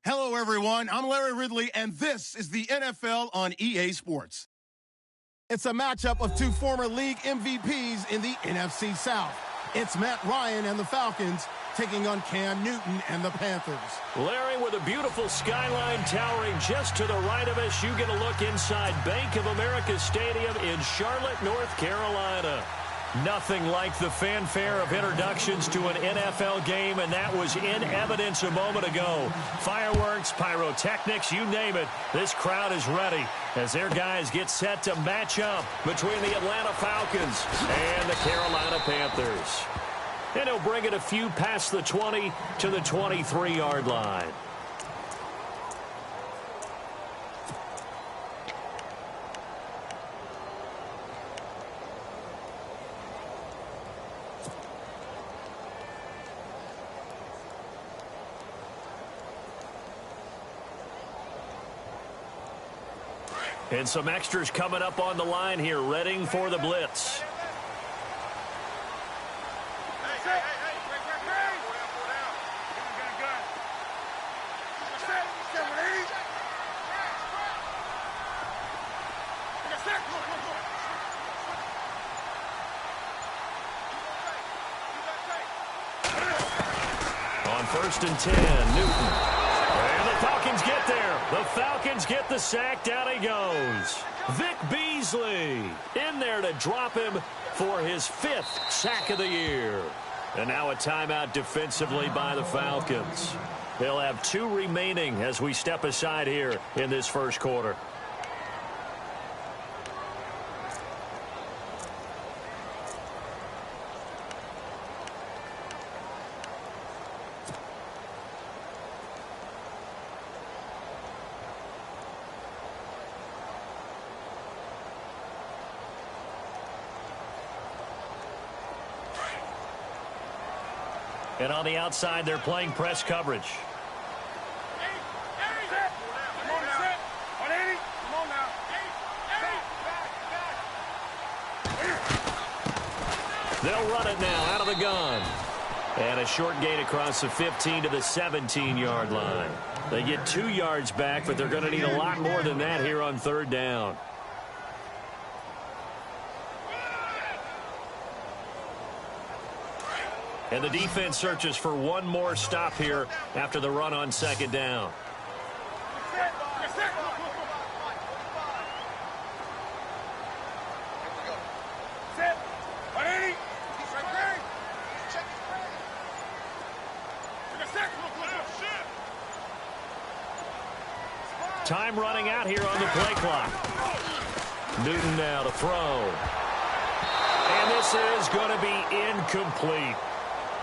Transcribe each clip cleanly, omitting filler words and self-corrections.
Hello, everyone. I'm Larry Ridley, and this is the NFL on EA Sports. It's a matchup of two former league MVPs in the NFC South. It's Matt Ryan and the Falcons taking on Cam Newton and the Panthers. Larry, with a beautiful skyline towering just to the right of us, you get a look inside Bank of America Stadium in Charlotte, North Carolina. Nothing like the fanfare of introductions to an NFL game, and that was in evidence a moment ago. Fireworks, pyrotechnics, you name it. This crowd is ready as their guys get set to match up between the Atlanta Falcons and the Carolina Panthers. And he'll bring it a few past the 20 to the 23-yard line. And some extras coming up on the line here, readying for the blitz. On 1st and 10, Newton. And the Falcons get there. The Falcons get the sack. Down he goes. Vic Beasley in there to drop him for his 5th sack of the year. And now a timeout defensively by the Falcons. They'll have 2 remaining as we step aside here in this first quarter. And on the outside, they're playing press coverage. They'll run it now out of the gun. And a short gain across the 15 to the 17-yard line. They get 2 yards back, but they're going to need a lot more than that here on 3rd down. And the defense searches for one more stop here after the run on 2nd down. Time running out here on the play clock. Newton now to throw. And this is going to be incomplete.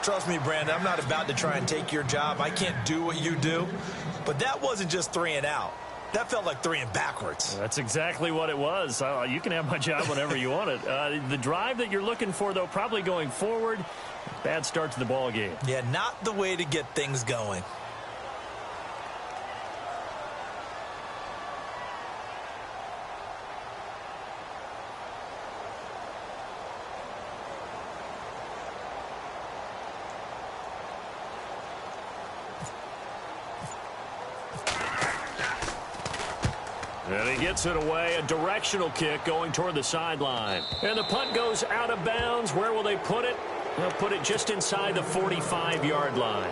Trust me, Brandon, I'm not about to try and take your job. I can't do what you do. But that wasn't just 3 and out. That felt like 3 and backwards. That's exactly what it was. You can have my job whenever you want it. The drive that you're looking for, though, probably going forward. Bad start to the ball game. Yeah, not the way to get things going. And he gets it away, a directional kick going toward the sideline. And the punt goes out of bounds. Where will they put it? They'll put it just inside the 45-yard line.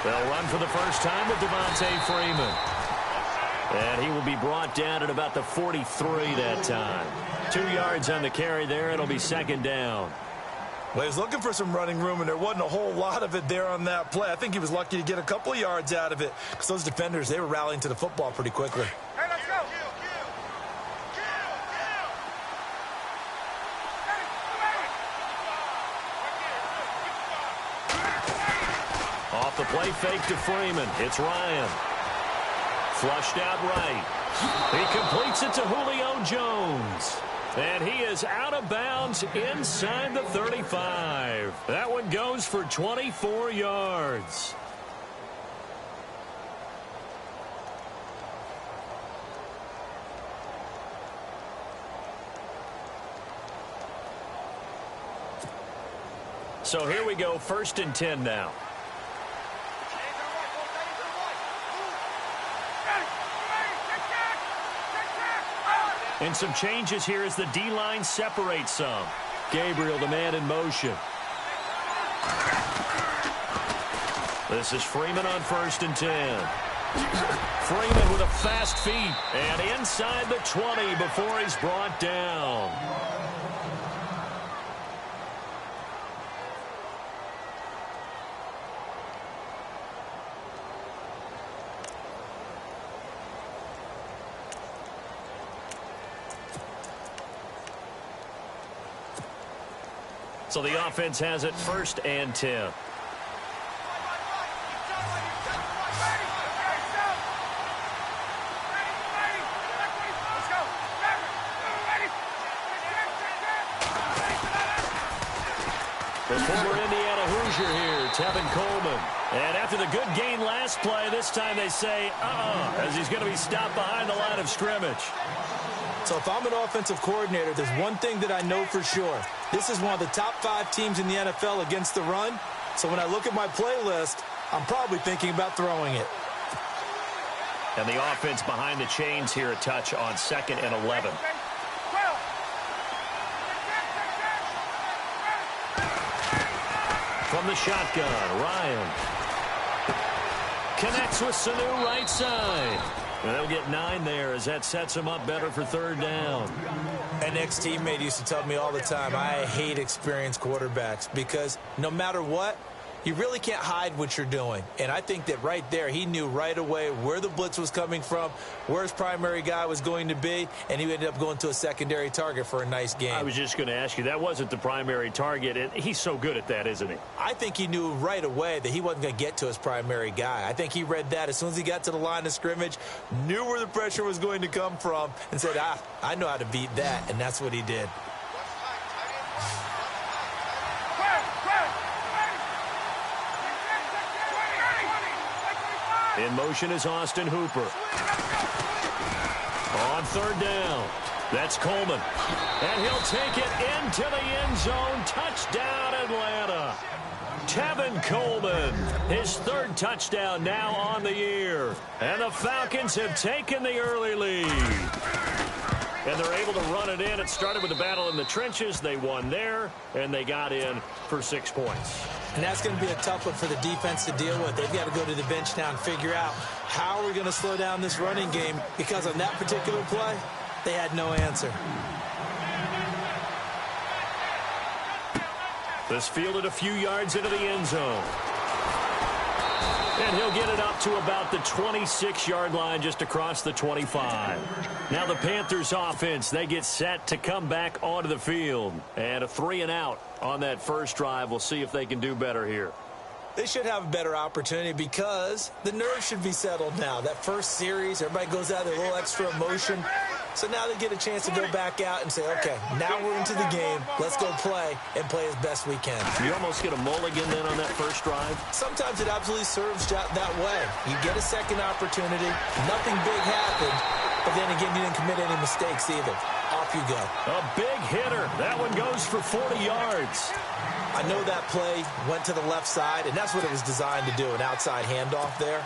They'll run for the first time with Devontae Freeman. And he will be brought down at about the 43 that time. 2 yards on the carry there. It'll be 2nd down. Well, he was looking for some running room, and there wasn't a whole lot of it there on that play. I think he was lucky to get a couple of yards out of it because those defenders, they were rallying to the football pretty quickly. Hey, let's go. Off the play fake to Freeman. It's Ryan. Flushed out right. He completes it to Julio Jones. And he is out of bounds inside the 35. That one goes for 24 yards. So here we go, 1st and 10 now. And some changes here as the D-line separates some. Gabriel, the man in motion. This is Freeman on 1st and 10. Freeman with a fast feet and inside the 20 before he's brought down. So the offense has it 1st and 10. The former Indiana Hoosier here, Tevin Coleman. And after the good gain last play, this time they say, as he's going to be stopped behind the line of scrimmage. So if I'm an offensive coordinator, there's one thing that I know for sure. This is one of the top 5 teams in the NFL against the run. So when I look at my playlist, I'm probably thinking about throwing it. And the offense behind the chains here, a touch on 2nd and 11. From the shotgun, Ryan. Connects with Sanu right side. And they'll get 9 there as that sets him up better for 3rd down. An ex-teammate used to tell me all the time, I hate experienced quarterbacks because no matter what, you really can't hide what you're doing. And I think that right there, he knew right away where the blitz was coming from, where his primary guy was going to be, and he ended up going to a secondary target for a nice game. I was just going to ask you, that wasn't the primary target. And he's so good at that, isn't he? I think he knew right away that he wasn't going to get to his primary guy. I think he read that as soon as he got to the line of scrimmage, knew where the pressure was going to come from, and said, I know how to beat that, and that's what he did. In motion is Austin Hooper. On 3rd down, that's Coleman. And he'll take it into the end zone. Touchdown, Atlanta. Tevin Coleman, his 3rd touchdown now on the year. And the Falcons have taken the early lead. And they're able to run it in. It started with a battle in the trenches. They won there, and they got in for 6 points. And that's going to be a tough one for the defense to deal with. They've got to go to the bench now and figure out how are we going to slow down this running game, because on that particular play, they had no answer. This fielded a few yards into the end zone. And he'll get it up to about the 26-yard line, just across the 25. Now the Panthers offense, they get set to come back onto the field. And a 3-and-out on that first drive. We'll see if they can do better here. They should have a better opportunity because the nerves should be settled now. That first series, everybody goes out with a little extra emotion. So now they get a chance to go back out and say, okay, now we're into the game. Let's go play and play as best we can. You almost get a mulligan then on that first drive? Sometimes it absolutely serves that way. You get a second opportunity. Nothing big happened. But then again, you didn't commit any mistakes either. Off you go. A big hitter. That one goes for 40 yards. I know that play went to the left side, and that's what it was designed to do, an outside handoff there.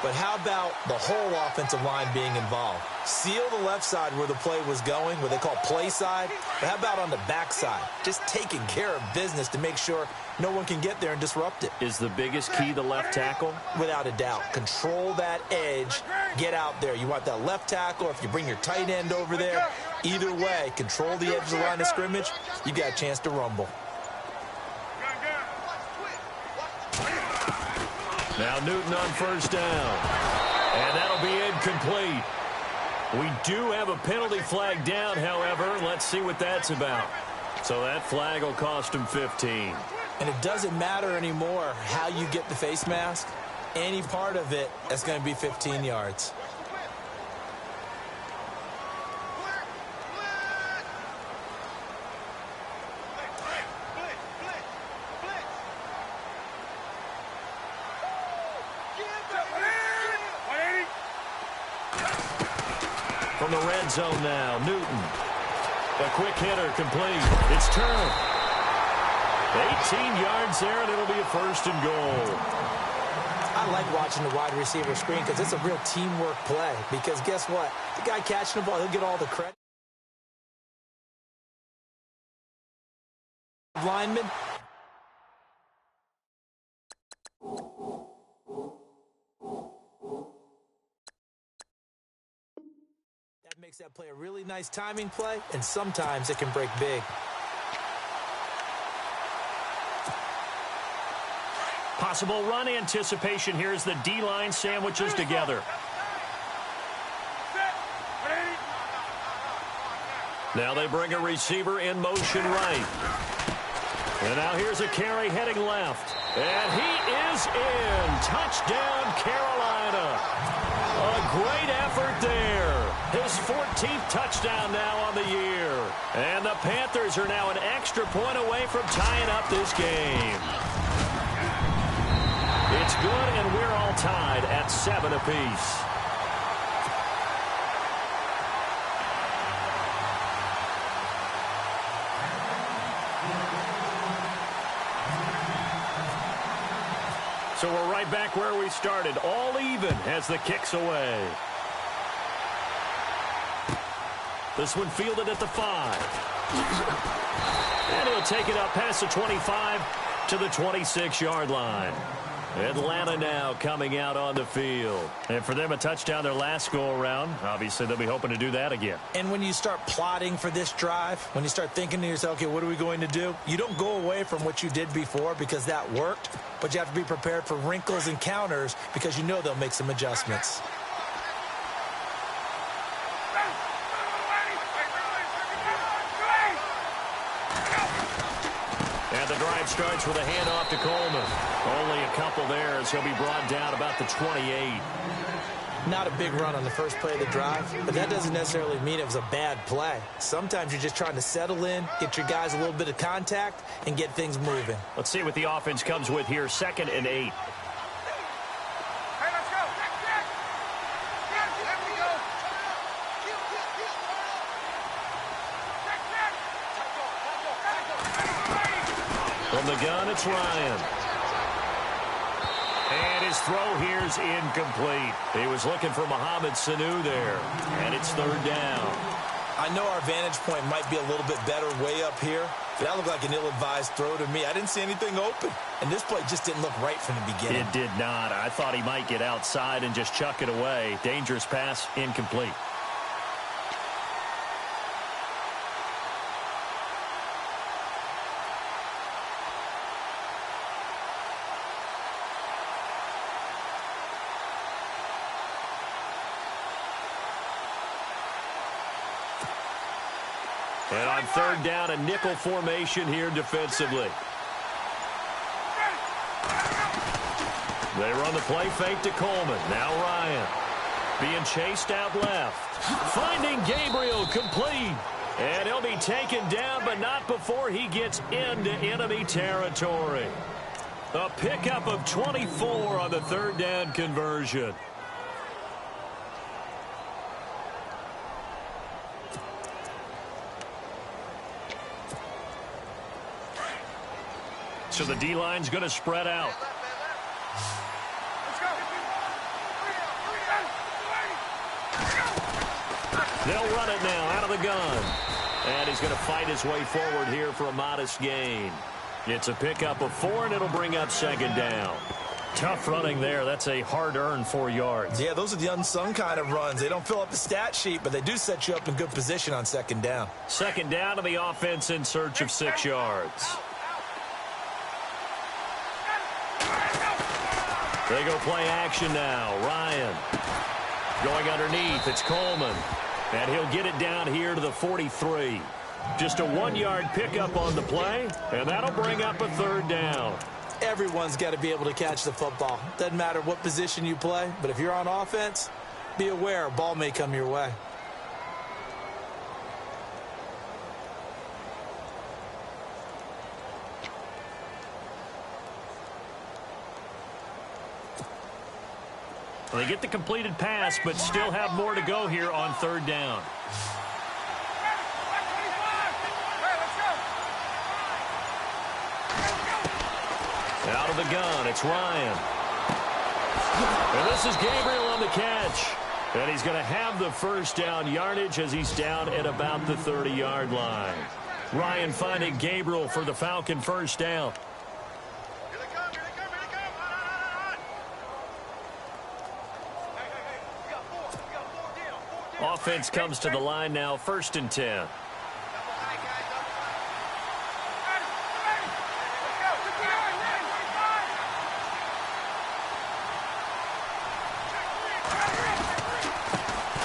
But how about the whole offensive line being involved? Seal the left side where the play was going, what they call play side. But how about on the back side? Just taking care of business to make sure no one can get there and disrupt it. Is the biggest key the left tackle? Without a doubt. Control that edge. Get out there. You want that left tackle, or if you bring your tight end over there, either way, control the edge of the line of scrimmage, you got a chance to rumble. Now Newton on first down. And that'll be incomplete. We do have a penalty flag down, however. Let's see what that's about. So that flag will cost him 15. And it doesn't matter anymore how you get the face mask. Any part of it, that's going to be 15 yards. the red zone now. Newton. A quick hitter complete. It's turned. 18 yards there, and it'll be a first and goal. I like watching the wide receiver screen because it's a real teamwork play. Because guess what? The guy catching the ball, he'll get all the credit. Lineman. That makes that play a really nice timing play, and sometimes it can break big. Possible run anticipation here as the D-line sandwiches together. Now they bring a receiver in motion right. And now here's a carry heading left. And he is in. Touchdown, Carolina. A great effort there. His 14th touchdown now on the year. And the Panthers are now an extra point away from tying up this game. It's good, and we're all tied at 7 apiece. So we're right back where we started, all even as the kick's away. This one fielded at the 5. And he'll take it up past the 25 to the 26-yard line. Atlanta now coming out on the field. And for them, a touchdown their last go-around. Obviously, they'll be hoping to do that again. And when you start plotting for this drive, when you start thinking to yourself, okay, what are we going to do? You don't go away from what you did before because that worked, but you have to be prepared for wrinkles and counters because you know they'll make some adjustments. And the drive starts with a handoff to Coleman. Only a couple there as he'll be brought down about the 28. Not a big run on the first play of the drive, but that doesn't necessarily mean it was a bad play. Sometimes you're just trying to settle in, get your guys a little bit of contact, and get things moving. Let's see what the offense comes with here. 2nd and 8. From the gun, it's Ryan. And his throw here's incomplete. He was looking for Mohamed Sanu there. And it's 3rd down. I know our vantage point might be a little bit better way up here, but that looked like an ill-advised throw to me. I didn't see anything open. And this play just didn't look right from the beginning. It did not. I thought he might get outside and just chuck it away. Dangerous pass, incomplete. And on 3rd down, a nickel formation here defensively. They run the play fake to Coleman. Now Ryan being chased out left. Finding Gabriel complete. And he'll be taken down, but not before he gets into enemy territory. A pickup of 24 on the 3rd down conversion. So the D-line's going to spread out. They'll run it now out of the gun. And he's going to fight his way forward here for a modest gain. It's a pickup of 4, and it'll bring up 2nd down. Tough running there. That's a hard-earned 4 yards. Yeah, those are the unsung kind of runs. They don't fill up the stat sheet, but they do set you up in good position on 2nd down. 2nd down, and the offense in search of 6 yards. They go play action now. Ryan going underneath. It's Coleman. And he'll get it down here to the 43. Just a 1-yard pickup on the play, and that'll bring up a 3rd down. Everyone's got to be able to catch the football. Doesn't matter what position you play, but if you're on offense, be aware a ball may come your way. Well, they get the completed pass, but still have more to go here on third down. Out of the gun, it's Ryan. And this is Gabriel on the catch. And he's going to have the first down yardage as he's down at about the 30-yard line. Ryan finding Gabriel for the Falcon first down. Offense comes to the line now, 1st and 10.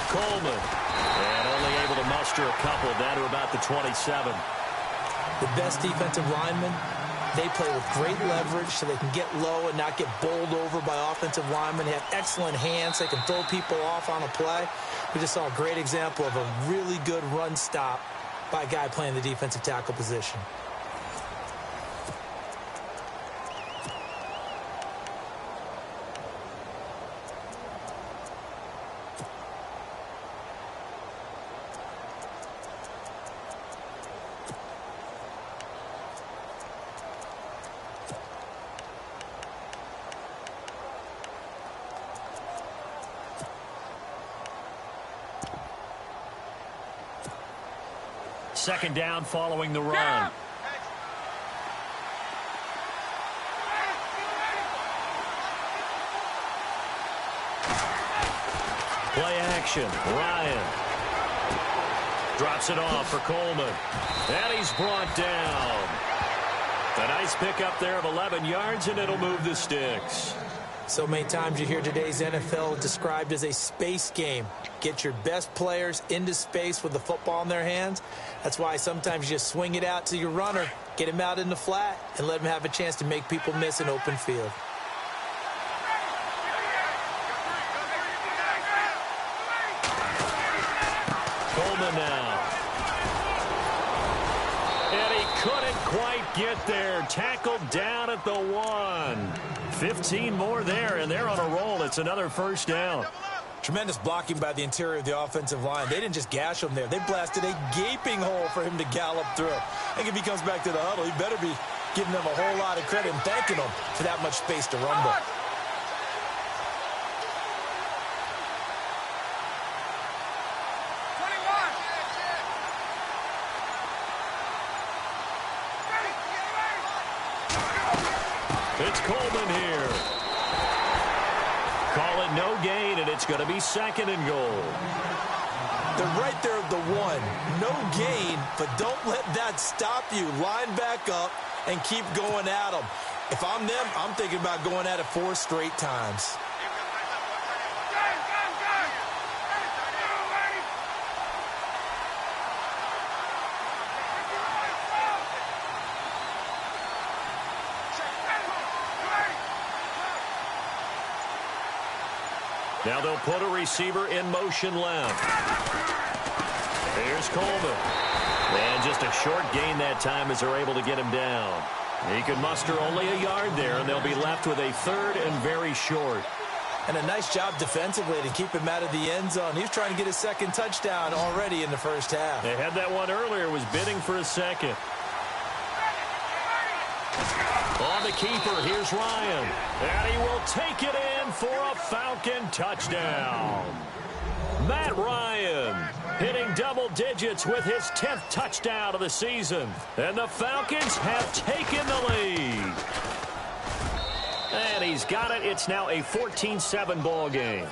Coleman, and only able to muster a couple down to about the 27. The best defensive linemen, they play with great leverage so they can get low and not get bowled over by offensive linemen. They have excellent hands. They can throw people off on a play. We just saw a great example of a really good run stop by a guy playing the defensive tackle position. Second down following the run. Play action. Ryan drops it off for Coleman. And he's brought down. A nice pickup there of 11 yards, and it'll move the sticks. So many times you hear today's NFL described as a space game. Get your best players into space with the football in their hands. That's why sometimes you just swing it out to your runner, get him out in the flat, and let him have a chance to make people miss an open field. Coleman now. And he couldn't quite get there. Tackled down at the 1. 15 more there, and they're on a roll. It's another first down. Tremendous blocking by the interior of the offensive line. They didn't just gash him there. They blasted a gaping hole for him to gallop through. I think if he comes back to the huddle, he better be giving them a whole lot of credit and thanking them for that much space to rumble. It's Coleman here. Call it no gain, and it's going to be 2nd and goal. They're right there at the 1. No gain, but don't let that stop you. Line back up and keep going at them. If I'm them, I'm thinking about going at it 4 straight times. Now they'll put a receiver in motion left. Here's Coleman. And just a short gain that time as they're able to get him down. He can muster only a yard there, and they'll be left with a 3rd and very short. And a nice job defensively to keep him out of the end zone. He was trying to get his 2nd touchdown already in the first half. They had that one earlier, was bidding for a 2nd. On the keeper, here's Ryan. And he will take it in for a Falcon touchdown. Matt Ryan hitting double digits with his 10th touchdown of the season. And the Falcons have taken the lead. And he's got it. It's now a 14-7 ball game.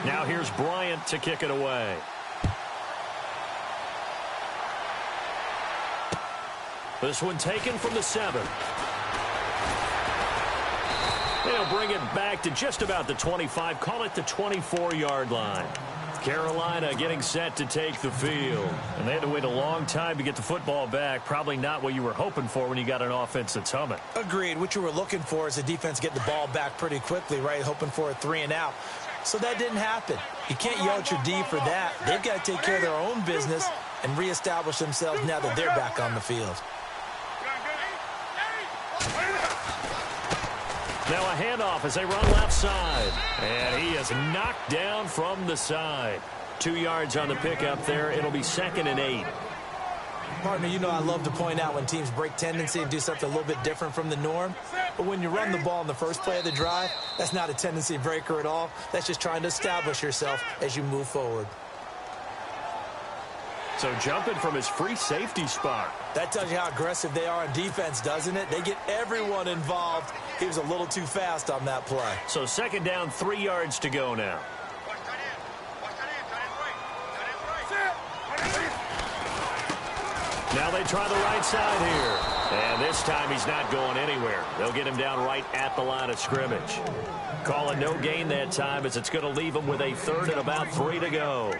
Now here's Bryant to kick it away. This one taken from the 7. They'll bring it back to just about the 25. Call it the 24-yard line. Carolina getting set to take the field. And they had to wait a long time to get the football back. Probably not what you were hoping for when you got an offense that's humming. Agreed. What you were looking for is the defense getting the ball back pretty quickly, right? Hoping for a 3 and out. So that didn't happen. You can't yell at your D for that. They've got to take care of their own business and reestablish themselves now that they're back on the field. Now a handoff as they run left side. And he is knocked down from the side. 2 yards on the pickup there. It'll be 2nd and 8. Partner, you know I love to point out when teams break tendency and do something a little bit different from the norm. But when you run the ball in the first play of the drive, that's not a tendency breaker at all. That's just trying to establish yourself as you move forward. So jumping from his free safety spot. That tells you how aggressive they are on defense, doesn't it? They get everyone involved. He was a little too fast on that play. So 2nd down, 3 yards to go now. Now they try the right side here. And this time he's not going anywhere. They'll get him down right at the line of scrimmage. Calling no gain that time as it's going to leave him with a 3rd and about 3 to go.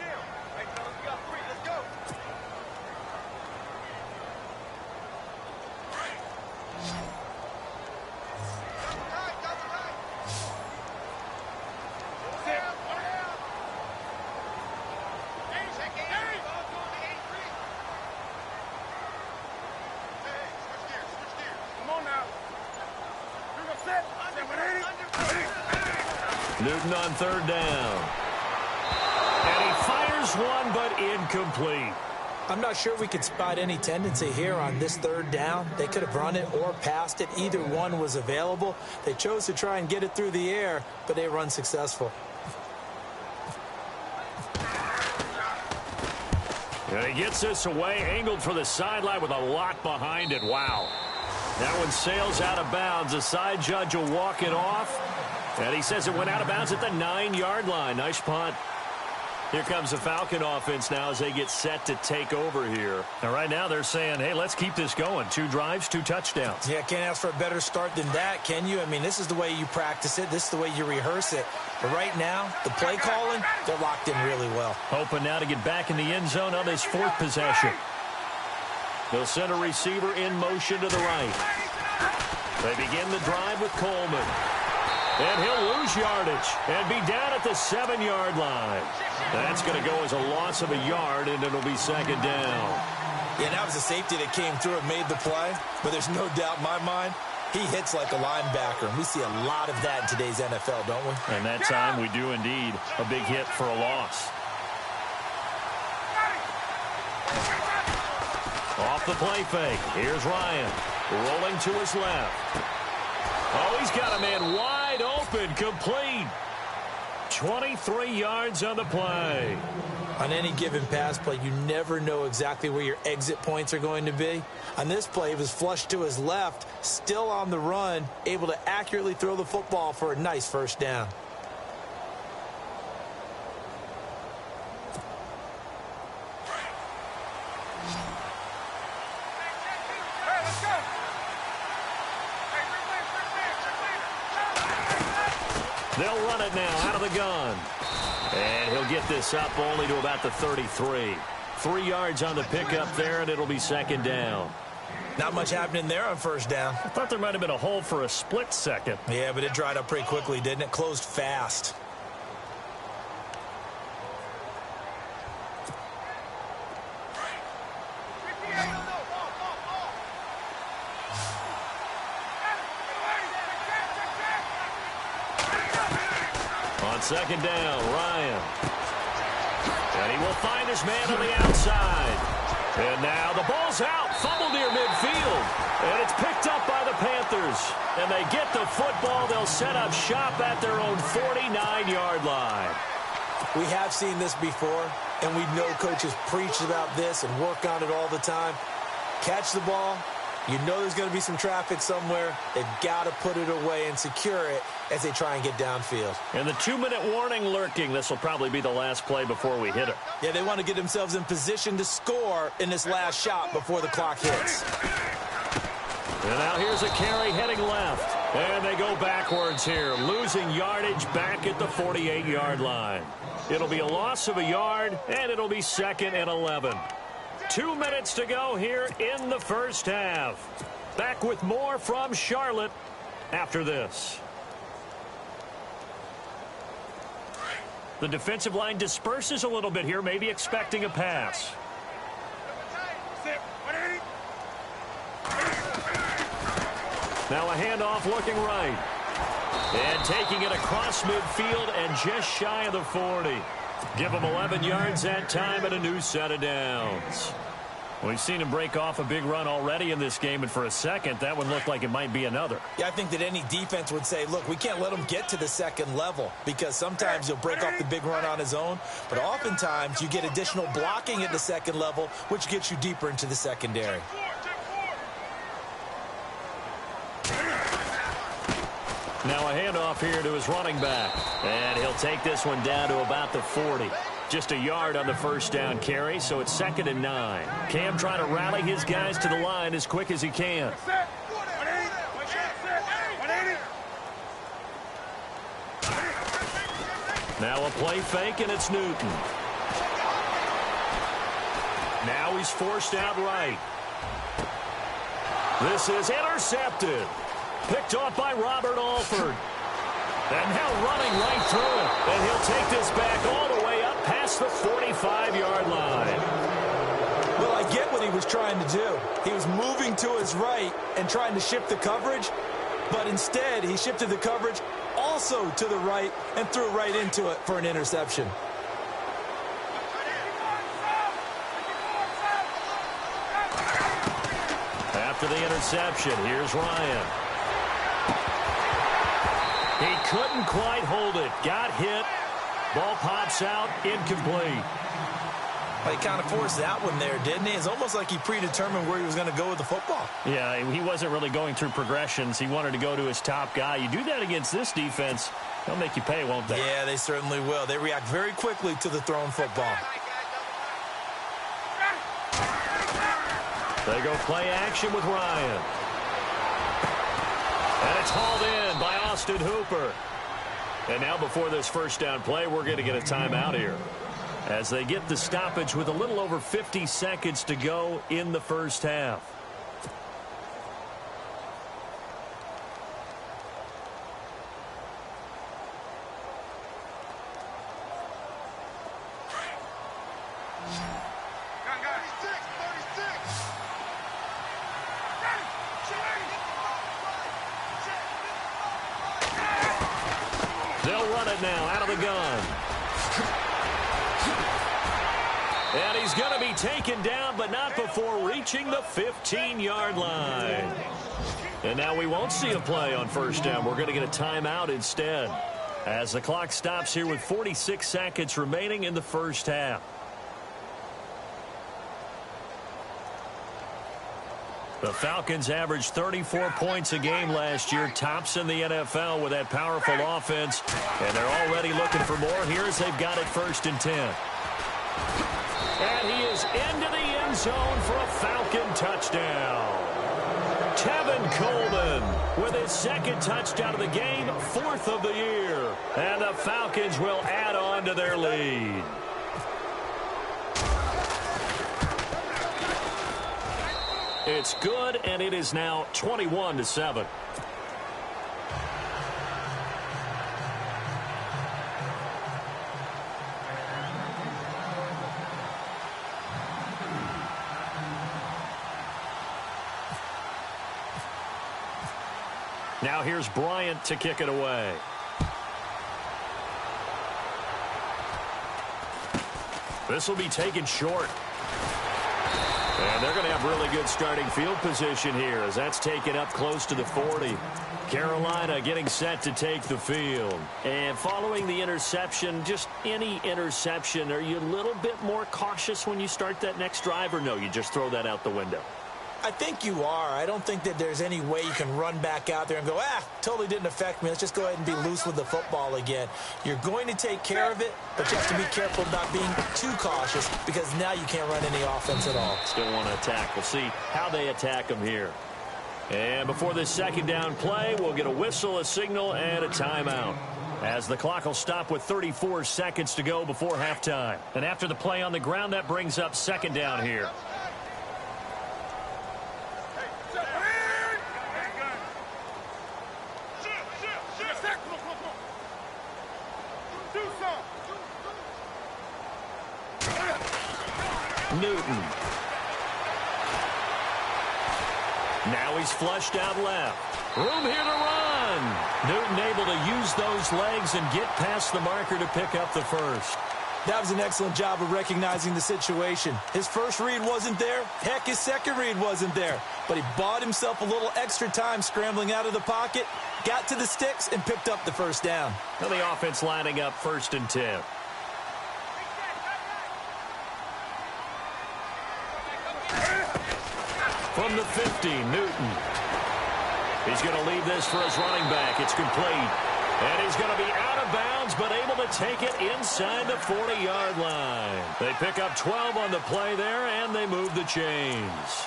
Newton on 3rd down. And he fires one, but incomplete. I'm not sure we could spot any tendency here on this 3rd down. They could have run it or passed it. Either one was available. They chose to try and get it through the air, but they were unsuccessful. And he gets this away, angled for the sideline with a lot behind it. Wow. That one sails out of bounds. The side judge will walk it off. And he says it went out of bounds at the 9-yard line. Nice punt. Here comes the Falcon offense now as they get set to take over here. And right now they're saying, hey, let's keep this going. 2 drives, 2 touchdowns. Yeah, can't ask for a better start than that, can you? I mean, this is the way you practice it. This is the way you rehearse it. But right now, the play calling, they're locked in really well. Hoping now to get back in the end zone on this 4th possession. They'll send a receiver in motion to the right. They begin the drive with Coleman. And he'll lose yardage and be down at the 7-yard line. That's going to go as a loss of a yard, and it'll be 2nd down. Yeah, that was a safety that came through and made the play. But there's no doubt in my mind, he hits like a linebacker. And we see a lot of that in today's NFL, don't we? And that time we do indeed. A big hit for a loss. Off the play fake. Here's Ryan. Rolling to his left. Oh, he's got a man wide open, complete. 23 yards on the play. On any given pass play, you never know exactly where your exit points are going to be. On this play, he was flushed to his left, still on the run, able to accurately throw the football for a nice 1st down. They'll run it now out of the gun. And he'll get this up only to about the 33. 3 yards on the pickup there, and it'll be 2nd down. Not much happening there on 1st down. I thought there might have been a hole for a split second. Yeah, but it dried up pretty quickly, didn't it? Closed fast. On 2nd down, Ryan. And he will find his man on the outside. And now the ball's out. Fumble near midfield. And it's picked up by the Panthers. And they get the football. They'll set up shop at their own 49-yard line. We have seen this before, and we know coaches preach about this and work on it all the time. Catch the ball. You know there's going to be some traffic somewhere. They've got to put it away and secure it as they try and get downfield. And the 2-minute warning lurking. This will probably be the last play before we hit it. Yeah, they want to get themselves in position to score in this last shot before the clock hits. And now here's a carry heading left. And they go backwards here, losing yardage back at the 48-yard line. It'll be a loss of a yard, and it'll be 2nd and 11. 2 minutes to go here in the 1st half. Back with more from Charlotte after this. The defensive line disperses a little bit here, maybe expecting a pass. Now a handoff looking right. And taking it across midfield and just shy of the 40. Give him 11 yards that time and a new set of downs. We've seen him break off a big run already in this game, and for a second, that one looked like it might be another. Yeah, I think that any defense would say, look, we can't let him get to the second level, because sometimes he'll break off the big run on his own, but oftentimes you get additional blocking at the second level, which gets you deeper into the secondary. Now a handoff here to his running back, and he'll take this one down to about the 40. Just a yard on the first down carry, so it's 2nd and 9. Cam trying to rally his guys to the line as quick as he can. Now a play fake, and it's Newton. Now he's forced out right. This is intercepted. Picked off by Robert Alford. And now running right through it. And he'll take this back all the way up past the 45-yard line. Well, I get what he was trying to do. He was moving to his right and trying to shift the coverage. But instead, he shifted the coverage also to the right and threw right into it for an interception. After the interception, here's Ryan. He couldn't quite hold it. Got hit. Ball pops out. Incomplete. He kind of forced that one there, didn't he? It's almost like he predetermined where he was going to go with the football. Yeah, he wasn't really going through progressions. He wanted to go to his top guy. You do that against this defense, they'll make you pay, won't they? Yeah, they certainly will. They react very quickly to the thrown football. They go play action with Ryan. And it's hauled in by Austin Hooper. And now before this first down play, we're going to get a timeout here, as they get the stoppage with a little over 50 seconds to go in the first half. They'll run it now out of the gun. And he's going to be taken down, but not before reaching the 15-yard line. And now we won't see a play on first down. We're going to get a timeout instead, as the clock stops here with 46 seconds remaining in the first half. The Falcons averaged 34 points a game last year, tops in the NFL with that powerful offense. And they're already looking for more here as they've got it 1st and 10. And he is into the end zone for a Falcon touchdown. Tevin Coleman with his 2nd touchdown of the game, 4th of the year. And the Falcons will add on to their lead. It's good, and it is now 21-7. Now here's Bryant to kick it away. This will be taken short. And they're going to have really good starting field position here, as that's taken up close to the 40. Carolina getting set to take the field. And following the interception, just any interception, are you a little bit more cautious when you start that next drive, or no, you just throw that out the window? I think you are. I don't think that there's any way you can run back out there and go, totally didn't affect me. Let's just go ahead and be loose with the football again. You're going to take care of it, but you have to be careful not being too cautious, because now you can't run any offense at all. Still want to attack. We'll see how they attack them here. And before this 2nd down play, we'll get a whistle, a signal, and a timeout, as the clock will stop with 34 seconds to go before halftime. And after the play on the ground, that brings up 2nd down here. Newton. Now he's flushed out left. Room here to run. Newton able to use those legs and get past the marker to pick up the first. That was an excellent job of recognizing the situation. His first read wasn't there. Heck, his second read wasn't there. But he bought himself a little extra time scrambling out of the pocket, got to the sticks, and picked up the first down. Now the offense lining up 1st and 10. From the 50, Newton. He's going to leave this for his running back. It's complete. And he's going to be out of bounds, but able to take it inside the 40-yard line. They pick up 12 on the play there, and they move the chains.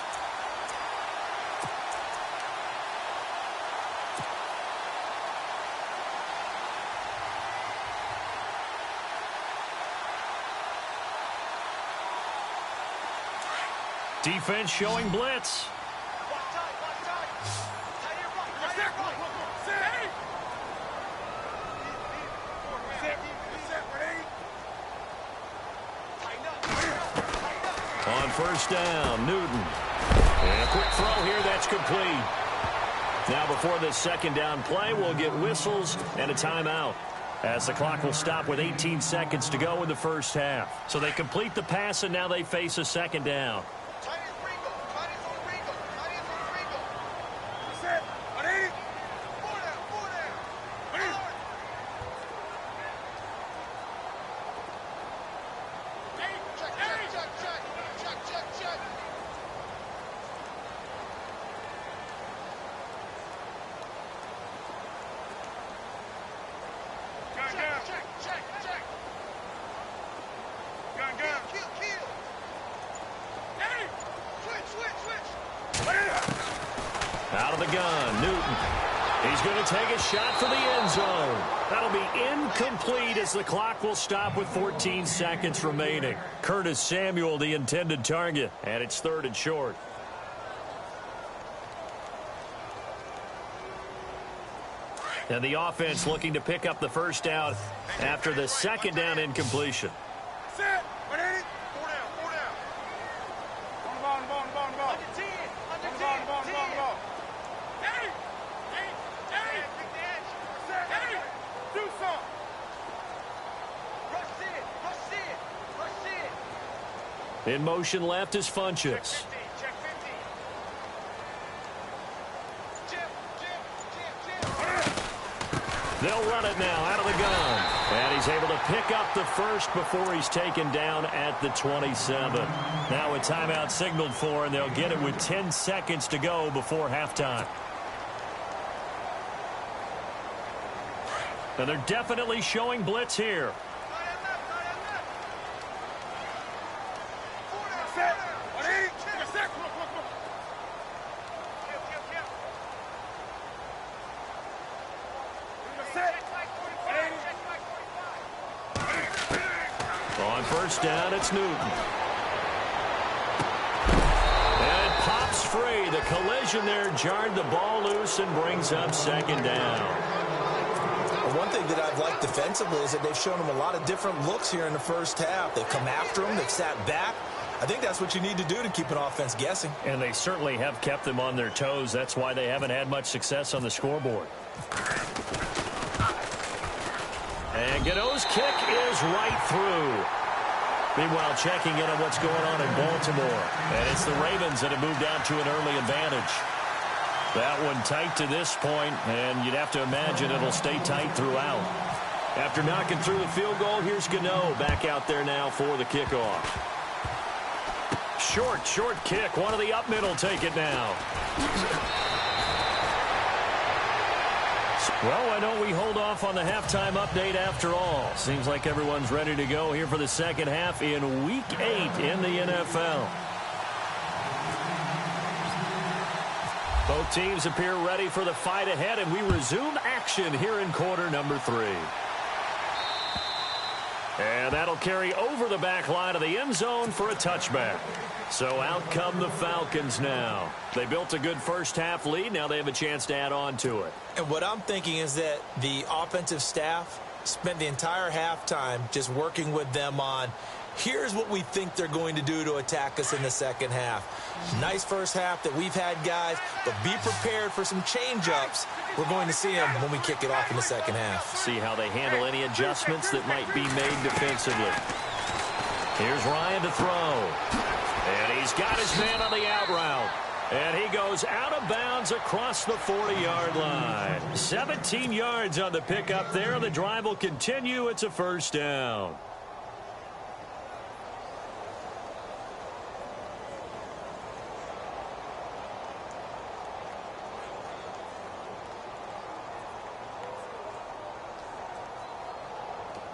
Defense showing blitz. On 1st down, Newton. And a quick throw here, that's complete. Now before this 2nd down play, we'll get whistles and a timeout, as the clock will stop with 18 seconds to go in the first half. So they complete the pass, and now they face a 2nd down. Out of the gun, Newton. He's going to take a shot for the end zone. That'll be incomplete as the clock will stop with 14 seconds remaining. Curtis Samuel, the intended target, and it's 3rd and short. And the offense looking to pick up the first down after the 2nd down incompletion. Set. Four down. On the ball. Under 10. Hey. Do something. Rush in. In motion left is Funchess. Check 50. They'll run it now out of the gun. And he's able to pick up the first before he's taken down at the 27. Now a timeout signaled for, and they'll get it with 10 seconds to go before halftime. And they're definitely showing blitz here. On 1st down, it's Newton. And it pops free. The collision there jarred the ball loose and brings up 2nd down. One thing that I've liked defensively is that they've shown them a lot of different looks here in the first half. They've come after them. They've sat back. I think that's what you need to do to keep an offense guessing. And they certainly have kept them on their toes. That's why they haven't had much success on the scoreboard. And Gano's kick is right through. Meanwhile, checking in on what's going on in Baltimore. And it's the Ravens that have moved out to an early advantage. That one tight to this point, and you'd have to imagine it'll stay tight throughout. After knocking through the field goal, here's Gano back out there now for the kickoff. Short kick. One of the up middle take it now. Well, why don't we hold off on the halftime update after all? Seems like everyone's ready to go here for the 2nd half in Week 8 in the NFL. Both teams appear ready for the fight ahead, and we resume action here in quarter number 3. And that'll carry over the back line of the end zone for a touchback. So out come the Falcons now. They built a good first half lead. Now they have a chance to add on to it. And what I'm thinking is that the offensive staff spent the entire halftime just working with them on Here's what we think they're going to do to attack us in the second half. Nice first half that we've had, guys, but be prepared for some change-ups. We're going to see them when we kick it off in the second half. See how they handle any adjustments that might be made defensively. Here's Ryan to throw. And he's got his man on the out route. And he goes out of bounds across the 40-yard line. 17 yards on the pickup there. The drive will continue. It's a first down.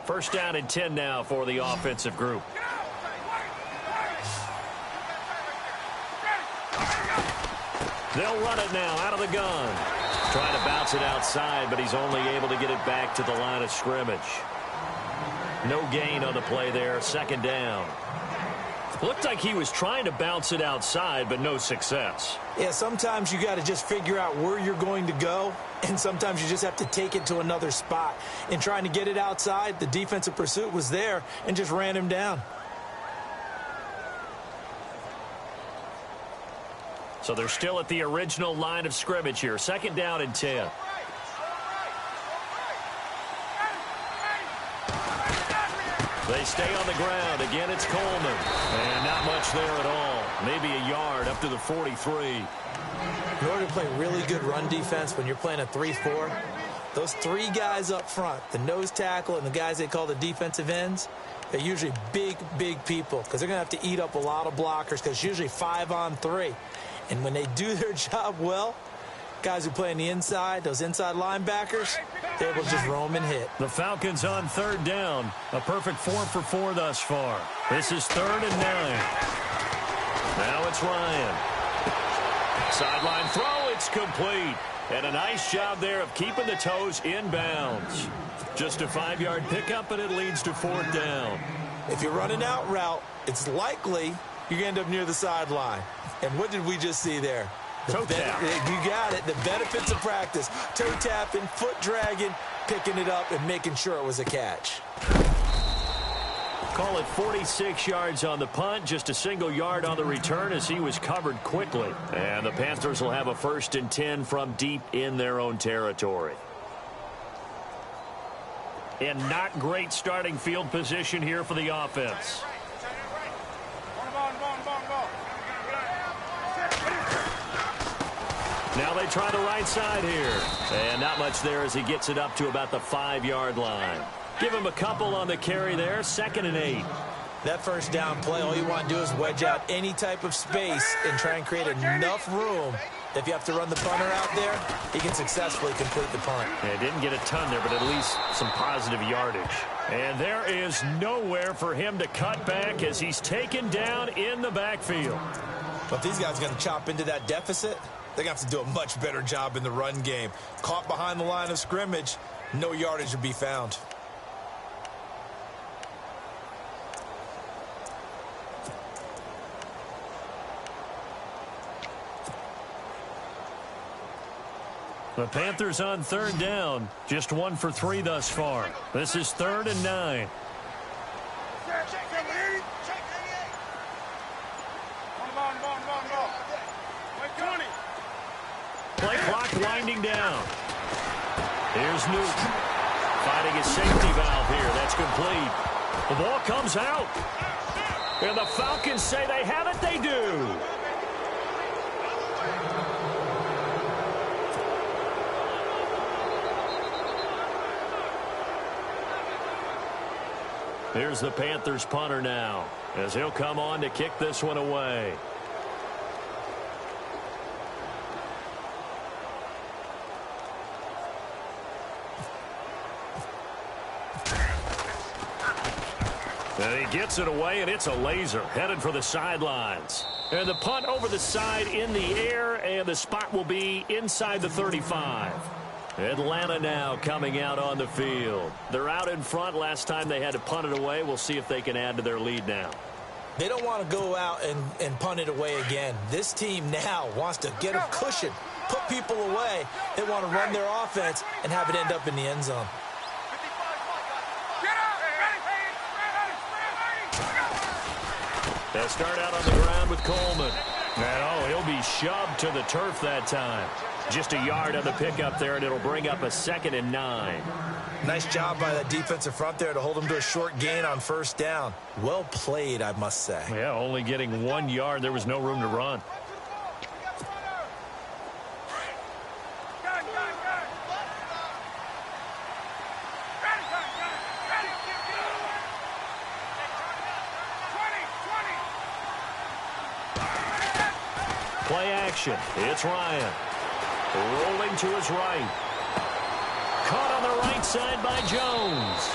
First down and 10 now for the offensive group. They'll run it now out of the gun. Trying to bounce it outside, but he's only able to get it back to the line of scrimmage. No gain on the play there. Second down. Looked like he was trying to bounce it outside, but no success. Yeah, sometimes you got to just figure out where you're going to go, and sometimes you just have to take it to another spot. In trying to get it outside, the defensive pursuit was there and just ran him down. So they're still at the original line of scrimmage here. Second down and 10. They stay on the ground. Again, it's Coleman. And not much there at all. Maybe a yard up to the 43. In order to play really good run defense when you're playing a 3-4, those three guys up front, the nose tackle and the guys they call the defensive ends, they're usually big, big people because they're going to have to eat up a lot of blockers because it's usually 5-on-3. And when they do their job well, guys who play on the inside, those inside linebackers, they're able to just roam and hit. The Falcons on third down. A perfect 4 for 4 thus far. This is 3rd and 9. Now it's Ryan. Sideline throw, it's complete. And a nice job there of keeping the toes in bounds. Just a 5-yard pickup, and it leads to 4th down. If you run an out route, it's likely you're going to end up near the sideline. And what did we just see there? Toe tap. You got it. The benefits of practice. Toe tapping, foot dragging, picking it up, and making sure it was a catch. Call it 46 yards on the punt, just a single yard on the return as he was covered quickly. And the Panthers will have a 1st and 10 from deep in their own territory. And not great starting field position here for the offense. Now they try the right side here. And not much there as he gets it up to about the 5-yard line. Give him a couple on the carry there. 2nd and 8. That first down play, all you want to do is wedge out any type of space and try and create enough room. If you have to run the punter out there, he can successfully complete the punt. Yeah, didn't get a ton there, but at least some positive yardage. And there is nowhere for him to cut back as he's taken down in the backfield. But these guys are going to chop into that deficit. They're going to have to do a much better job in the run game. Caught behind the line of scrimmage, no yardage to be found. The Panthers on third down. Just 1 for 3 thus far. This is 3rd and 9. Play clock winding down. Here's Newton. Finding his safety valve here. That's complete. The ball comes out. And the Falcons say they have it. They do. Here's the Panthers punter now as he'll come on to kick this one away. And he gets it away, and it's a laser headed for the sidelines. And the punt over the side in the air, and the spot will be inside the 35. Atlanta now coming out on the field. They're out in front. Last time they had to punt it away. We'll see if they can add to their lead now. They don't want to go out and punt it away again. This team now wants to get a cushion, put people away. They want to run their offense and have it end up in the end zone. They'll start out on the ground with Coleman. And, he'll be shoved to the turf that time. Just a yard on the pickup there, and it'll bring up a 2nd and 9. Nice job by that defensive front there to hold him to a short gain on 1st down. Well played, I must say. Yeah, only getting 1 yard. There was no room to run. Play action. It's Ryan. Rolling to his right. Caught on the right side by Jones.